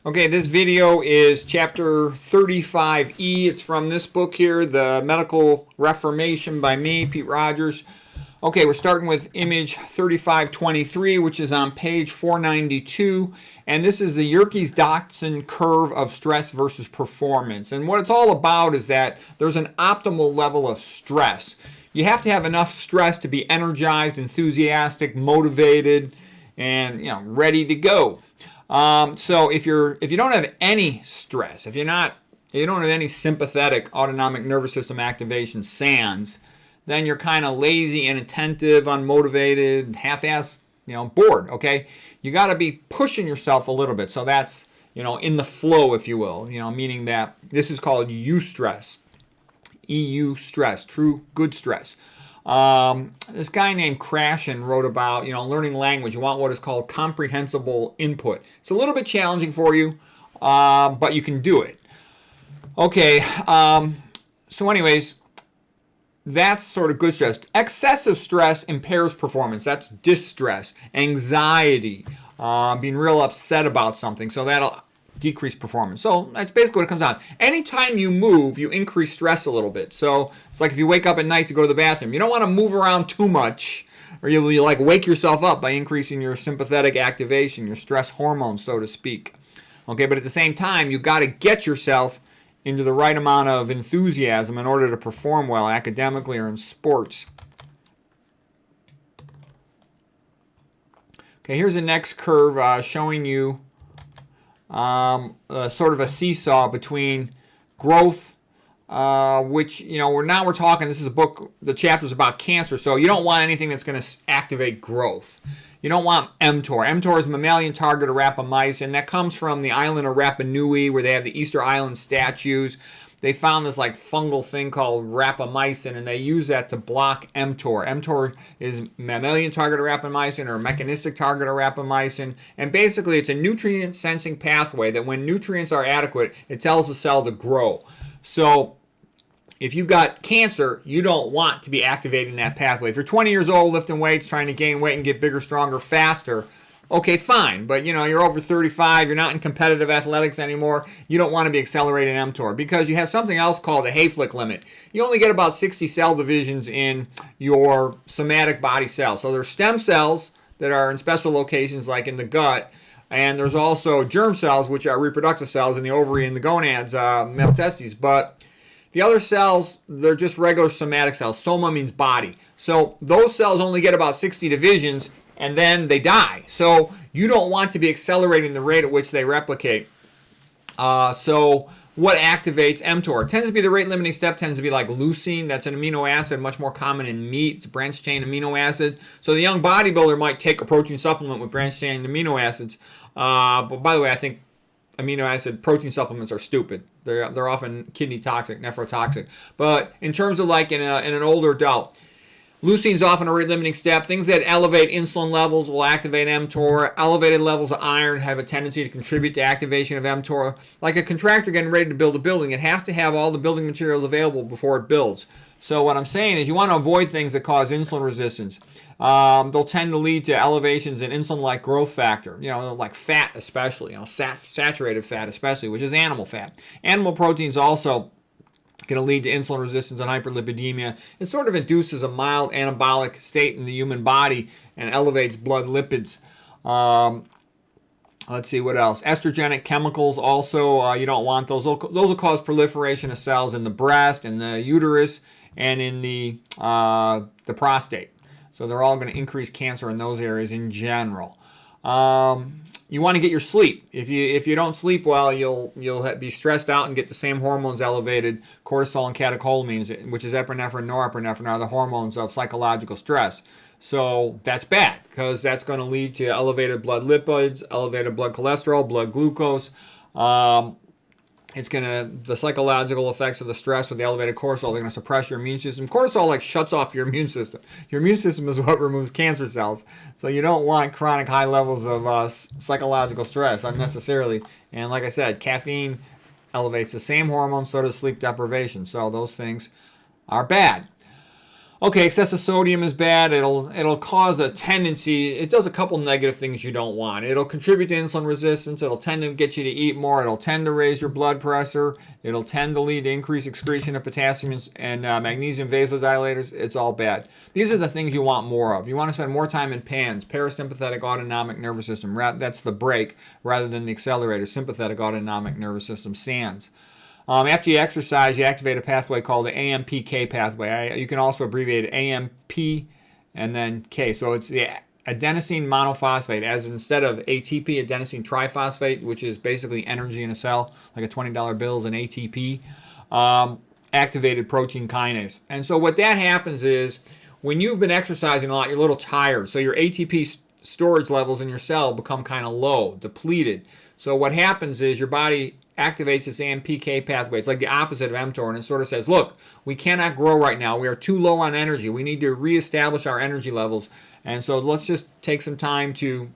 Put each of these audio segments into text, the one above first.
Okay, this video is chapter 35E. It's from this book here, The Medical Reformation by me, Pete Rogers. Okay, we're starting with image 3523, which is on page 492. And this is the Yerkes-Dodson curve of stress versus performance. And what it's all about is that there's an optimal level of stress. You have to have enough stress to be energized, enthusiastic, motivated, and ready to go. So if you don't have any stress, if you don't have any sympathetic autonomic nervous system activation SANS, then you're kind of lazy, inattentive, unmotivated, half-assed, bored. Okay, you got to be pushing yourself a little bit. So that's in the flow, if you will. Meaning that this is called eustress, EU stress, true good stress. This guy named Krashen wrote about, learning language. You want what is called comprehensible input. It's a little bit challenging for you, but you can do it. Okay, so anyways, that's sort of good stress. Excessive stress impairs performance. That's distress, anxiety, being real upset about something. So that'll decrease performance. So that's basically what it comes down. Anytime you move, you increase stress a little bit. So it's like if you wake up at night to go to the bathroom, you don't want to move around too much, or you like wake yourself up by increasing your sympathetic activation, your stress hormones, so to speak. Okay, but at the same time, you got to get yourself into the right amount of enthusiasm in order to perform well academically or in sports. Okay, here's the next curve showing you sort of a seesaw between growth, which we're talking. This is a book. The chapter's about cancer, so you don't want anything that's going to activate growth. You don't want mTOR. mTOR is mammalian target of rapamycin. That comes from the island of Rapa Nui, where they have the Easter Island statues. They found this fungal thing called rapamycin, and they use that to block mTOR. mTOR is mammalian target of rapamycin or mechanistic target of rapamycin, and basically it's a nutrient sensing pathway that when nutrients are adequate, it tells the cell to grow. So if you've got cancer, you don't want to be activating that pathway. If you're 20 years old, lifting weights, trying to gain weight and get bigger, stronger, faster, okay, fine, but you're over 35, you're not in competitive athletics anymore, you don't want to be accelerating mTOR because you have something else called the Hayflick limit. You only get about 60 cell divisions in your somatic body cells. So there's stem cells that are in special locations like in the gut, and there's also germ cells, which are reproductive cells in the ovary and the gonads, male testes, but the other cells, they're just regular somatic cells. Soma means body. So those cells only get about 60 divisions, and then they die. So you don't want to be accelerating the rate at which they replicate. So what activates mTOR? It tends to be the rate limiting step, tends to be like leucine. That's an amino acid, much more common in meat. It's a branched chain amino acid. So the young bodybuilder might take a protein supplement with branched chain amino acids. But by the way, I think amino acid protein supplements are stupid. They're often kidney toxic, nephrotoxic. But in terms of in an older adult, leucine is often a rate limiting step. Things that elevate insulin levels will activate mTOR. Elevated levels of iron have a tendency to contribute to activation of mTOR. Like a contractor getting ready to build a building, it has to have all the building materials available before it builds. So what I'm saying is you want to avoid things that cause insulin resistance. They'll tend to lead to elevations in insulin-like growth factor, like fat especially, saturated fat especially, which is animal fat. Animal proteins also going to lead to insulin resistance and hyperlipidemia. It sort of induces a mild anabolic state in the human body and elevates blood lipids. Let's see what else. Estrogenic chemicals also, you don't want those. Those will cause proliferation of cells in the breast, in the uterus, and in the prostate. So they're all going to increase cancer in those areas in general. You want to get your sleep. If you don't sleep well, you'll be stressed out and get the same hormones elevated. Cortisol and catecholamines, which is epinephrine and norepinephrine, are the hormones of psychological stress. So that's bad because that's going to lead to elevated blood lipids, elevated blood cholesterol, blood glucose. The psychological effects of the stress with the elevated cortisol, they're going to suppress your immune system. Cortisol shuts off your immune system. Your immune system is what removes cancer cells. So you don't want chronic high levels of psychological stress unnecessarily. And like I said, caffeine elevates the same hormones, so does sleep deprivation. So those things are bad. Okay, excessive sodium is bad. It'll cause a tendency. It does a couple negative things you don't want. It'll contribute to insulin resistance. It'll tend to get you to eat more. It'll tend to raise your blood pressure. It'll tend to lead to increased excretion of potassium and magnesium vasodilators. It's all bad. These are the things you want more of. You want to spend more time in PANS, parasympathetic autonomic nervous system. That's the brake rather than the accelerator, sympathetic autonomic nervous system, SANS. After you exercise, you activate a pathway called the AMPK pathway. You can also abbreviate AMP and then K. So it's the adenosine monophosphate, as instead of ATP, adenosine triphosphate, which is basically energy in a cell, like a $20 bill is an ATP, activated protein kinase. And so what that happens is when you've been exercising a lot, you're a little tired. So your ATP storage levels in your cell become kind of low, depleted. So what happens is your body activates this AMPK pathway. It's like the opposite of mTOR, and it sort of says, look, we cannot grow right now. We are too low on energy. We need to reestablish our energy levels. And so let's just take some time to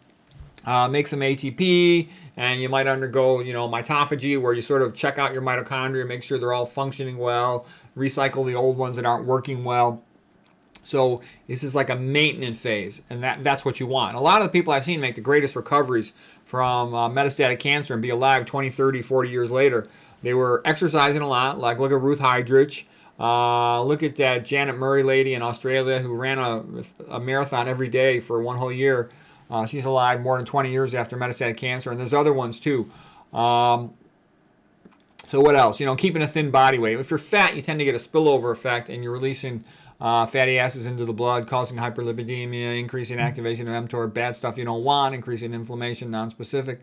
make some ATP, and you might undergo, mitophagy, where you sort of check out your mitochondria, make sure they're all functioning well, recycle the old ones that aren't working well. So this is like a maintenance phase, and that's what you want. A lot of the people I've seen make the greatest recoveries from metastatic cancer and be alive 20, 30, 40 years later. They were exercising a lot, like look at Ruth Heydrich. Look at that Janet Murray lady in Australia who ran a marathon every day for one whole year. She's alive more than 20 years after metastatic cancer, and there's other ones too. So what else? Keeping a thin body weight. If you're fat, you tend to get a spillover effect, and you're releasing fatty acids into the blood, causing hyperlipidemia, increasing activation of mTOR, bad stuff you don't want, increasing inflammation, nonspecific,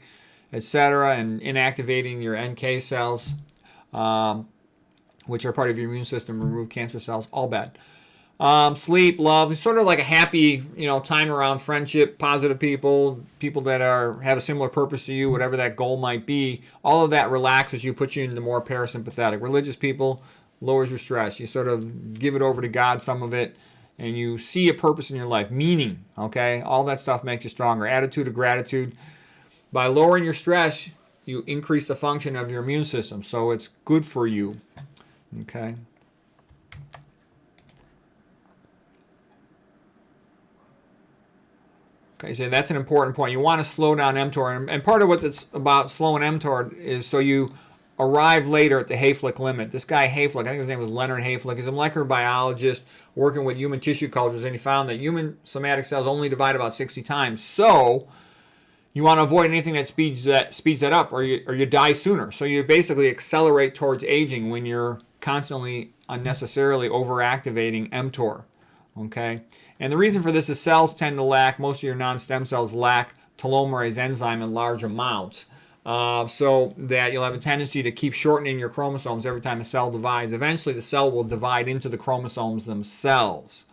etc., and inactivating your NK cells, which are part of your immune system, remove cancer cells, all bad. Sleep, love, it's sort of like a happy, time around friendship, positive people that have a similar purpose to you, whatever that goal might be. All of that relaxes you, puts you into more parasympathetic. Religious people, lowers your stress. You sort of give it over to God, some of it, and you see a purpose in your life, meaning, okay? All that stuff makes you stronger. Attitude of gratitude. By lowering your stress, you increase the function of your immune system, so it's good for you, okay? Okay, so that's an important point. You want to slow down mTOR, and part of what it's about slowing mTOR is so you arrive later at the Hayflick limit. This guy Hayflick, I think his name was Leonard Hayflick, is a molecular biologist working with human tissue cultures, and he found that human somatic cells only divide about 60 times. So you want to avoid anything that speeds that up, or you die sooner. So you basically accelerate towards aging when you're constantly unnecessarily overactivating mTOR. Okay, and the reason for this is cells tend to lack, most of your non-stem cells lack telomerase enzyme in large amounts. So that you'll have a tendency to keep shortening your chromosomes every time a cell divides. Eventually, the cell will divide into the chromosomes themselves.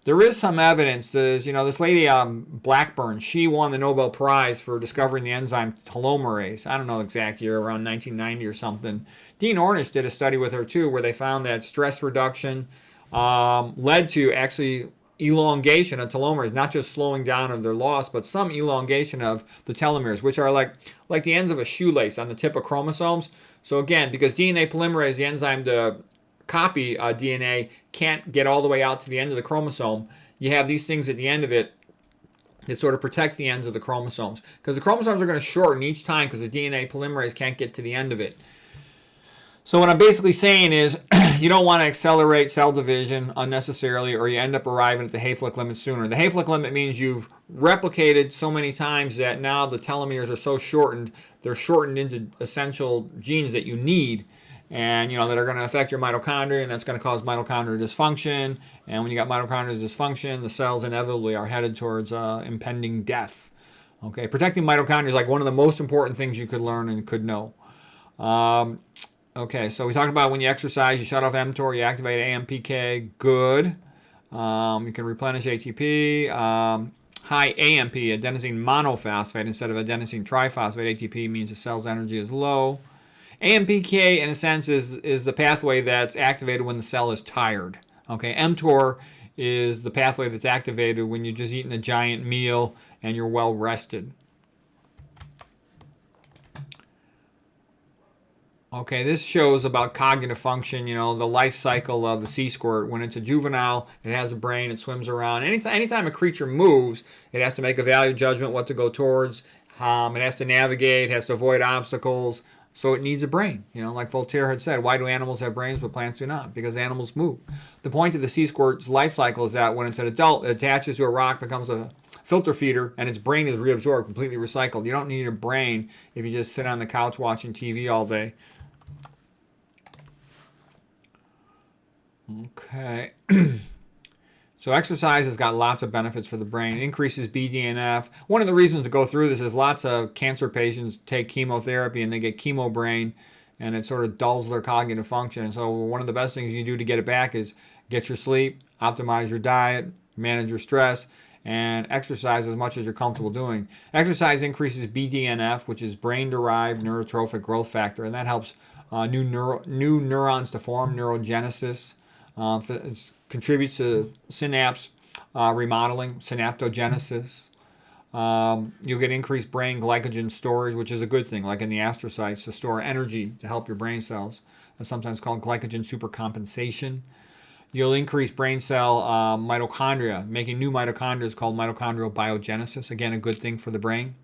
There is some evidence. This lady Blackburn, she won the Nobel Prize for discovering the enzyme telomerase. I don't know the exact year, around 1990 or something. Dean Ornish did a study with her too, where they found that stress reduction led to actually elongation of telomeres, not just slowing down of their loss, but some elongation of the telomeres, which are like the ends of a shoelace on the tip of chromosomes. So again, because DNA polymerase, the enzyme to copy DNA, can't get all the way out to the end of the chromosome, you have these things at the end of it that sort of protect the ends of the chromosomes. Because the chromosomes are going to shorten each time because the DNA polymerase can't get to the end of it. So what I'm basically saying is you don't want to accelerate cell division unnecessarily, or you end up arriving at the Hayflick limit sooner. The Hayflick limit means you've replicated so many times that now the telomeres are so shortened, they're shortened into essential genes that you need, and that are going to affect your mitochondria, and that's going to cause mitochondrial dysfunction. And when you got mitochondrial dysfunction, the cells inevitably are headed towards impending death. Okay, protecting mitochondria is like one of the most important things you could learn and could know. Okay, so we talked about when you exercise, you shut off mTOR, you activate AMPK, good. You can replenish ATP. High AMP, adenosine monophosphate, instead of adenosine triphosphate. ATP means the cell's energy is low. AMPK, in a sense, is the pathway that's activated when the cell is tired. Okay, mTOR is the pathway that's activated when you're just eating a giant meal and you're well rested. Okay, this shows about cognitive function, the life cycle of the sea squirt. When it's a juvenile, it has a brain, it swims around. Anytime a creature moves, it has to make a value judgment, what to go towards. It has to navigate, has to avoid obstacles. So it needs a brain. Like Voltaire had said, why do animals have brains but plants do not? Because animals move. The point of the sea squirt's life cycle is that when it's an adult, it attaches to a rock, becomes a filter feeder, and its brain is reabsorbed, completely recycled. You don't need a brain if you just sit on the couch watching TV all day. Okay. So exercise has got lots of benefits for the brain. It increases BDNF. One of the reasons to go through this is lots of cancer patients take chemotherapy and they get chemo brain, and it sort of dulls their cognitive function. So one of the best things you do to get it back is get your sleep, optimize your diet, manage your stress, and exercise as much as you're comfortable doing. Exercise increases BDNF, which is brain-derived neurotrophic growth factor, and that helps new neurons to form, neurogenesis. It contributes to synapse remodeling, synaptogenesis. You'll get increased brain glycogen storage, which is a good thing, like in the astrocytes, to store energy to help your brain cells. That's sometimes called glycogen supercompensation. You'll increase brain cell mitochondria. Making new mitochondria is called mitochondrial biogenesis. Again, a good thing for the brain.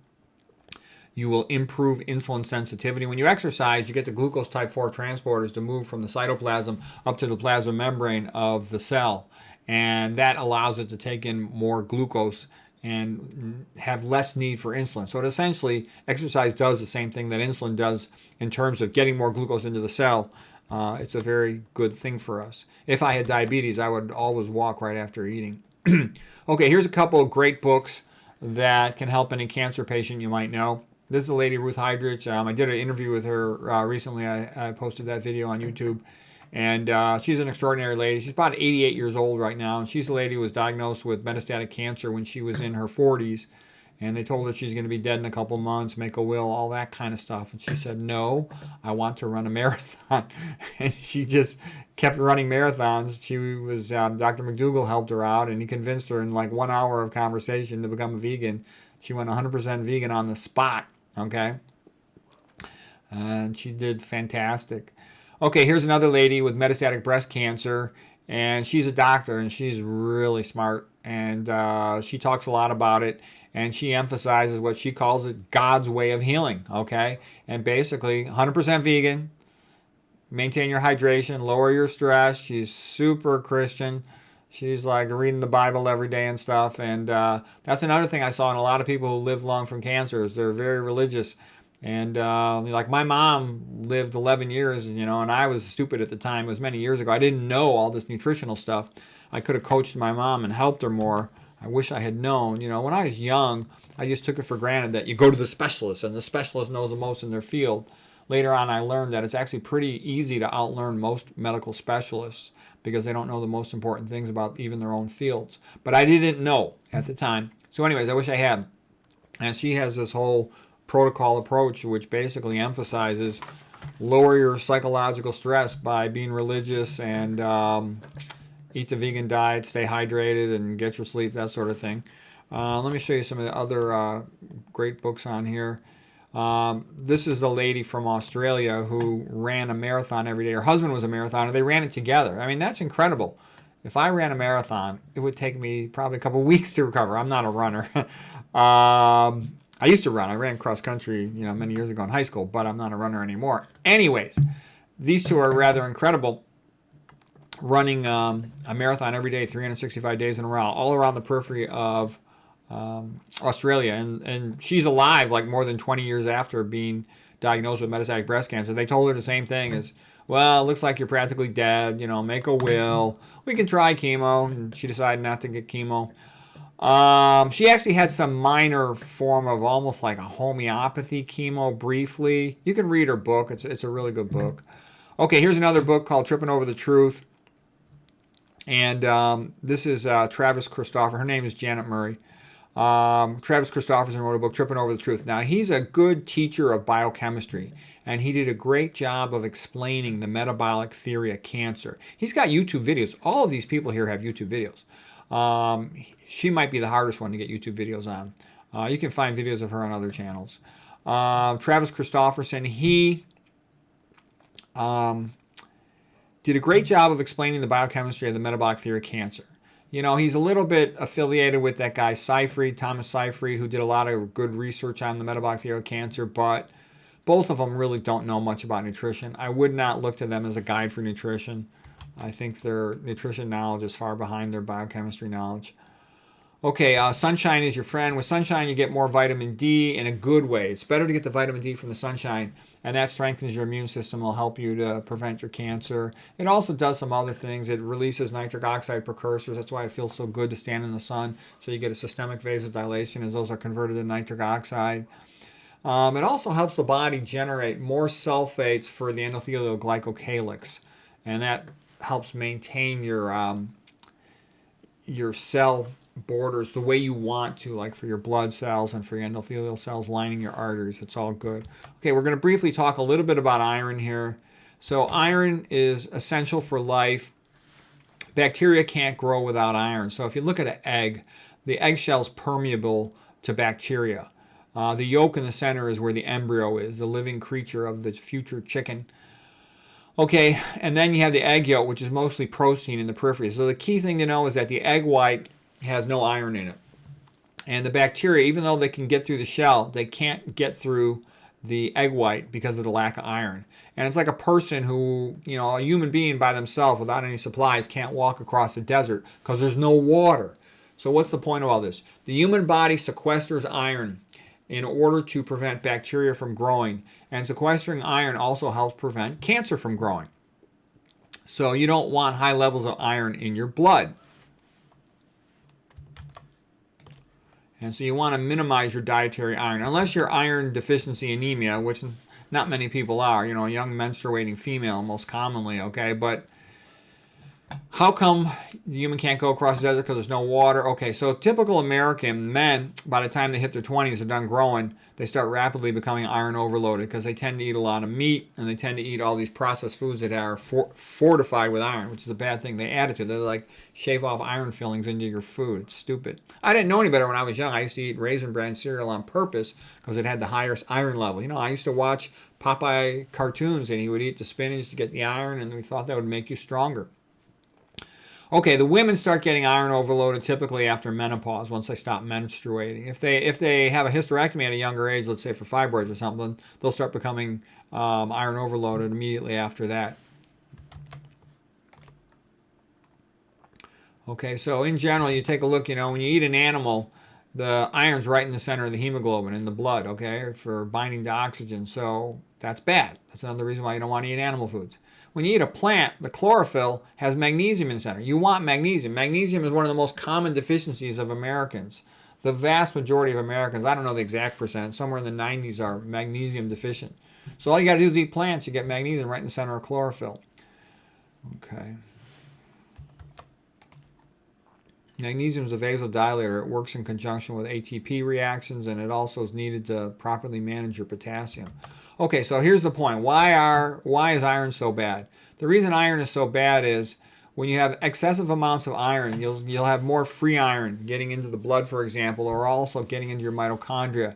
You will improve insulin sensitivity. When you exercise, you get the glucose type 4 transporters to move from the cytoplasm up to the plasma membrane of the cell. And that allows it to take in more glucose and have less need for insulin. So essentially, exercise does the same thing that insulin does in terms of getting more glucose into the cell. It's a very good thing for us. If I had diabetes, I would always walk right after eating. Okay, here's a couple of great books that can help any cancer patient you might know. This is the lady, Ruth Heidrich. I did an interview with her recently. I posted that video on YouTube. And she's an extraordinary lady. She's about 88 years old right now. And she's a lady who was diagnosed with metastatic cancer when she was in her 40s. And they told her she's going to be dead in a couple months, make a will, all that kind of stuff. And she said, no, I want to run a marathon. And she just kept running marathons. She was, Dr. McDougall helped her out, and he convinced her in like 1 hour of conversation to become a vegan. She went 100% vegan on the spot, okay? And she did fantastic. Okay, here's another lady with metastatic breast cancer, and she's a doctor, and she's really smart, and she talks a lot about it. And she emphasizes what she calls it God's way of healing, okay? And basically, 100% vegan, maintain your hydration, lower your stress. She's super Christian. She's like reading the Bible every day and stuff. And that's another thing I saw in a lot of people who live long from cancer is they're very religious. And like my mom lived 11 years, and I was stupid at the time. It was many years ago. I didn't know all this nutritional stuff. I could have coached my mom and helped her more. I wish I had known. When I was young, I just took it for granted that you go to the specialist and the specialist knows the most in their field. Later on, I learned that it's actually pretty easy to outlearn most medical specialists because they don't know the most important things about even their own fields. But I didn't know at the time. So anyways, I wish I had. And she has this whole protocol approach which basically emphasizes lower your psychological stress by being religious and eat the vegan diet, stay hydrated, and get your sleep, that sort of thing. Let me show you some of the other great books on here. This is the lady from Australia who ran a marathon every day. Her husband was a marathoner. They ran it together. I mean, that's incredible. If I ran a marathon, it would take me probably a couple weeks to recover. I'm not a runner. I used to run. I ran cross country, many years ago in high school, but I'm not a runner anymore. Anyways, these two are rather incredible. Running a marathon every day, 365 days in a row, all around the periphery of Australia. And she's alive like more than 20 years after being diagnosed with metastatic breast cancer. They told her the same thing as, well, it looks like you're practically dead, make a will. We can try chemo. And she decided not to get chemo. She actually had some minor form of almost like a homeopathy chemo briefly. You can read her book. It's a really good book. Okay, here's another book called Tripping Over the Truth. And this is Travis Christopher. Her name is Janet Murray. Travis Christopherson wrote a book, Tripping Over the Truth. Now, he's a good teacher of biochemistry, and he did a great job of explaining the metabolic theory of cancer. He's got YouTube videos. All of these people here have YouTube videos. She might be the hardest one to get YouTube videos on. You can find videos of her on other channels. Travis Christopherson, he did a great job of explaining the biochemistry of the metabolic theory of cancer. You know, he's a little bit affiliated with that guy Seyfried, Thomas Seyfried, who did a lot of good research on the metabolic theory of cancer, but both of them really don't know much about nutrition. I would not look to them as a guide for nutrition. I think their nutrition knowledge is far behind their biochemistry knowledge. Okay, sunshine is your friend. With sunshine, you get more vitamin D in a good way. It's better to get the vitamin D from the sunshine, and that strengthens your immune system. Will help you to prevent your cancer. It also does some other things. It releases nitric oxide precursors. That's why it feels so good to stand in the sun. So you get a systemic vasodilation as those are converted to nitric oxide. It also helps the body generate more sulfates for the endothelial glycocalyx, and that helps maintain your cell borders the way you want to, like for your blood cells and for your endothelial cells lining your arteries. It's all good. Okay, we're going to briefly talk a little bit about iron here. So iron is essential for life. Bacteria can't grow without iron. So if you look at an egg, the eggshell's permeable to bacteria. The yolk in the center is where the embryo is, the living creature of the future chicken. Okay, and then you have the egg yolk, which is mostly protein in the periphery. So the key thing to know is that the egg white has no iron in it. And the bacteria, even though they can get through the shell, they can't get through the egg white because of the lack of iron. And it's like a person who, you know, a human being by themselves without any supplies can't walk across the desert because there's no water. So what's the point of all this? The human body sequesters iron in order to prevent bacteria from growing. And sequestering iron also helps prevent cancer from growing. So you don't want high levels of iron in your blood. And so you want to minimize your dietary iron, unless you're iron deficiency anemia, which not many people are, you know, a young menstruating female most commonly, okay? But how come the human can't go across the desert? Because there's no water. Okay, so typical American men, by the time they hit their 20s, are done growing, they start rapidly becoming iron overloaded because they tend to eat a lot of meat and they tend to eat all these processed foods that are fortified with iron, which is a bad thing. They add it to. They're like shave off iron fillings into your food. It's stupid. I didn't know any better when I was young. I used to eat Raisin Bran cereal on purpose because it had the highest iron level. You know, I used to watch Popeye cartoons and he would eat the spinach to get the iron, and we thought that would make you stronger. Okay, the women start getting iron overloaded typically after menopause, once they stop menstruating. If they have a hysterectomy at a younger age, let's say for fibroids or something, they'll start becoming iron overloaded immediately after that. Okay, so in general, you take a look, you know, when you eat an animal, the iron's right in the center of the hemoglobin in the blood, okay, for binding to oxygen. So that's bad. That's another reason why you don't want to eat animal foods. When you eat a plant, the chlorophyll has magnesium in the center. You want magnesium. Magnesium is one of the most common deficiencies of Americans. The vast majority of Americans, I don't know the exact percent, somewhere in the 90s are magnesium deficient. So all you got to do is eat plants. You get magnesium right in the center of chlorophyll. Okay. Magnesium is a vasodilator. It works in conjunction with ATP reactions, and it also is needed to properly manage your potassium. Okay, so here's the point. Why is iron so bad? The reason iron is so bad is when you have excessive amounts of iron, you'll have more free iron getting into the blood, for example, or also getting into your mitochondria.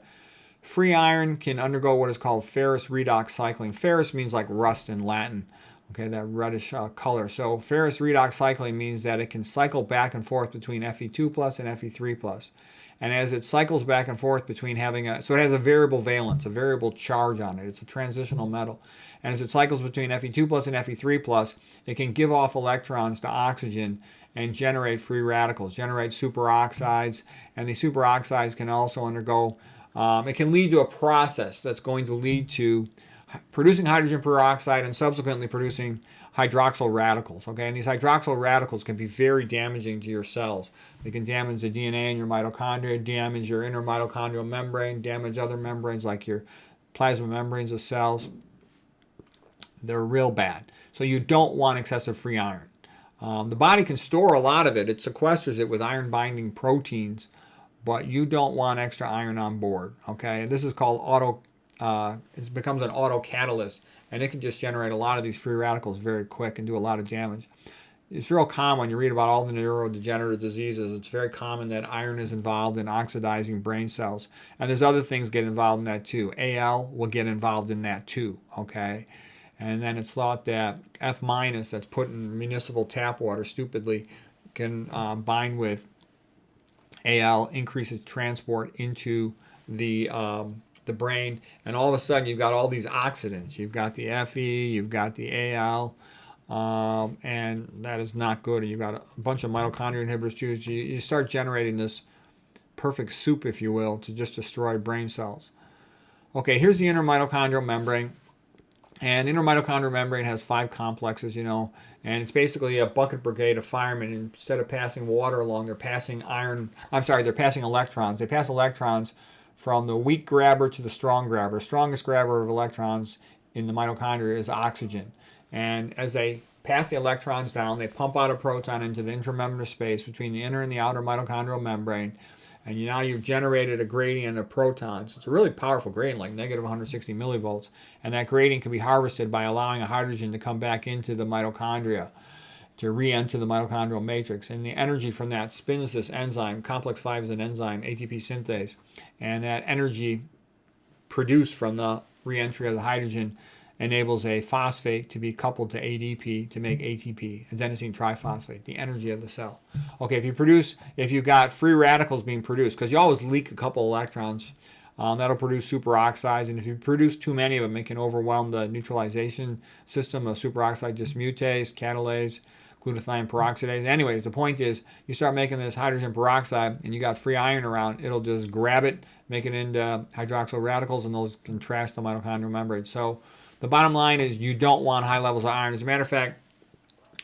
Free iron can undergo what is called ferrous redox cycling. Ferrous means like rust in Latin. Okay, that reddish color. So ferrous redox cycling means that it can cycle back and forth between Fe2 plus and Fe3 plus. And as it cycles back and forth between so it has a variable valence, a variable charge on it. It's a transitional metal. And as it cycles between Fe2 plus and Fe3 plus, it can give off electrons to oxygen and generate free radicals, generate superoxides. And these superoxides can also undergo, it can lead to a process that's going to lead to producing hydrogen peroxide and subsequently producing hydroxyl radicals. Okay, and these hydroxyl radicals can be very damaging to your cells. They can damage the DNA in your mitochondria, damage your inner mitochondrial membrane, damage other membranes like your plasma membranes of cells. They're real bad. So you don't want excessive free iron. The body can store a lot of it. It sequesters it with iron-binding proteins, but you don't want extra iron on board. Okay, and this is called it becomes an autocatalyst, and it can just generate a lot of these free radicals very quick and do a lot of damage. It's real common when you read about all the neurodegenerative diseases. It's very common that iron is involved in oxidizing brain cells. And there's other things get involved in that too. AL will get involved in that too, okay? And then it's thought that F minus that's put in municipal tap water stupidly can bind with Al, increases transport into the brain, and all of a sudden you've got all these oxidants. You've got the Fe, you've got the Al, and that is not good. And you've got a bunch of mitochondria inhibitors too. You start generating this perfect soup, if you will, to just destroy brain cells. Okay, here's the inner mitochondrial membrane. And inner mitochondrial membrane has 5 complexes, and it's basically a bucket brigade of firemen. Instead of passing water along, they're passing they're passing electrons. They pass electrons from the weak grabber to the strong grabber. The strongest grabber of electrons in the mitochondria is oxygen. And as they pass the electrons down, they pump out a proton into the intramembranous space between the inner and the outer mitochondrial membrane. And now you've generated a gradient of protons. It's a really powerful gradient, like negative 160 millivolts. And that gradient can be harvested by allowing a hydrogen to come back into the mitochondria, to re-enter the mitochondrial matrix. And the energy from that spins this enzyme. Complex 5 is an enzyme, ATP synthase. And that energy produced from the re-entry of the hydrogen enables a phosphate to be coupled to ADP to make ATP, adenosine triphosphate, the energy of the cell. Okay, if you've got free radicals being produced, because you always leak a couple electrons, that'll produce superoxides, and if you produce too many of them, it can overwhelm the neutralization system of superoxide dismutase, catalase, glutathione peroxidase. Anyways, the point is, you start making this hydrogen peroxide, and you got free iron around, it'll just grab it, make it into hydroxyl radicals, and those can trash the mitochondrial membrane. So the bottom line is you don't want high levels of iron. As a matter of fact,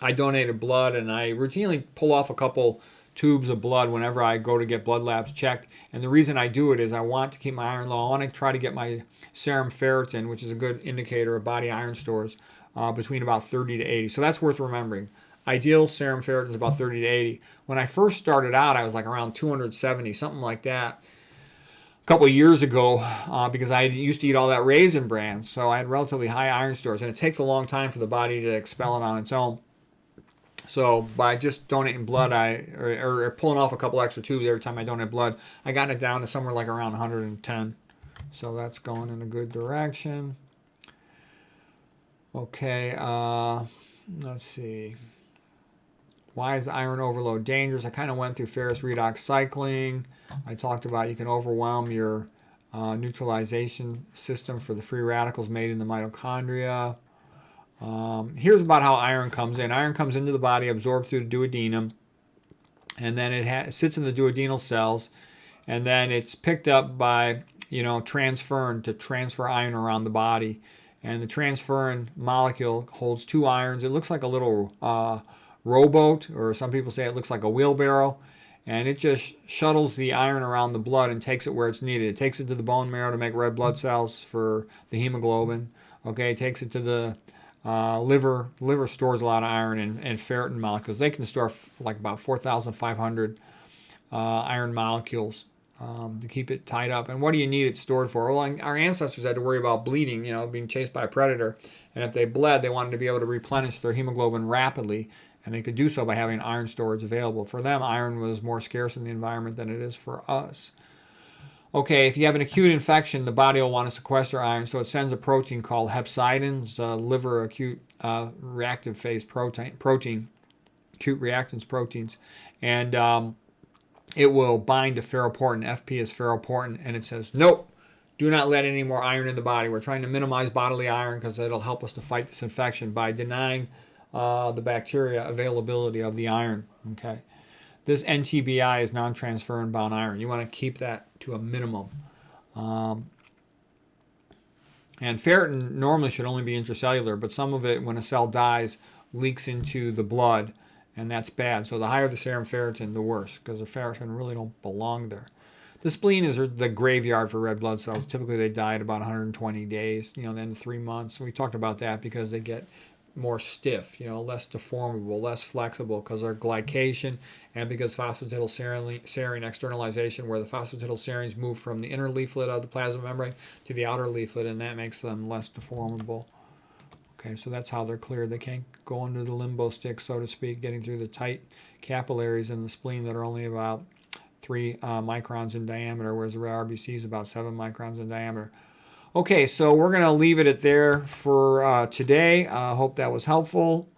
I donated blood, and I routinely pull off a couple tubes of blood whenever I go to get blood labs checked. And the reason I do it is I want to keep my iron low. I want to try to get my serum ferritin, which is a good indicator of body iron stores, between about 30 to 80. So that's worth remembering. Ideal serum ferritin is about 30 to 80. When I first started out, I was like around 270, something like that. Couple of years ago, because I used to eat all that Raisin Bran, so I had relatively high iron stores, and it takes a long time for the body to expel it on its own. So by just donating blood, or pulling off a couple extra tubes every time I donate blood, I got it down to somewhere like around 110. So that's going in a good direction. Okay, let's see. Why is iron overload dangerous? I kind of went through ferrous redox cycling. I talked about you can overwhelm your neutralization system for the free radicals made in the mitochondria. Here's about how iron comes in. Iron comes into the body, absorbed through the duodenum, and then it sits in the duodenal cells, and then it's picked up by transferrin to transfer iron around the body. And the transferrin molecule holds 2 irons. It looks like a little rowboat, or some people say it looks like a wheelbarrow, and it just shuttles the iron around the blood and takes it where it's needed. It takes it to the bone marrow to make red blood cells for the hemoglobin. Okay, it takes it to the liver. Liver stores a lot of iron and ferritin molecules. They can store like about 4,500 iron molecules to keep it tied up. And what do you need it stored for? Well, our ancestors had to worry about bleeding, being chased by a predator. And if they bled, they wanted to be able to replenish their hemoglobin rapidly. And they could do so by having iron storage available. For them, iron was more scarce in the environment than it is for us. Okay, if you have an acute infection, the body will want to sequester iron, so it sends a protein called hepcidin. It's a liver acute reactive phase protein, acute reactance proteins. And it will bind to ferroportin. FP is ferroportin, and it says, nope, do not let any more iron in the body. We're trying to minimize bodily iron because it'll help us to fight this infection by denying the bacteria availability of the iron. Okay, this NTBI is non-transferrin bound iron. You want to keep that to a minimum. And ferritin normally should only be intracellular, but some of it, when a cell dies, leaks into the blood, and that's bad. So the higher the serum ferritin, the worse, because the ferritin really don't belong there. The spleen is the graveyard for red blood cells. Typically, they die at about 120 days, then 3 months. We talked about that because they get more stiff, less deformable, less flexible because they're glycation, and because phosphatidylserine externalization, where the phosphatidylserines move from the inner leaflet of the plasma membrane to the outer leaflet, and that makes them less deformable. Okay, so that's how they're cleared. They can't go under the limbo stick, so to speak, getting through the tight capillaries in the spleen that are only about 3 microns in diameter, whereas the red RBC is about 7 microns in diameter. Okay, so we're going to leave it at there for today. Hope that was helpful.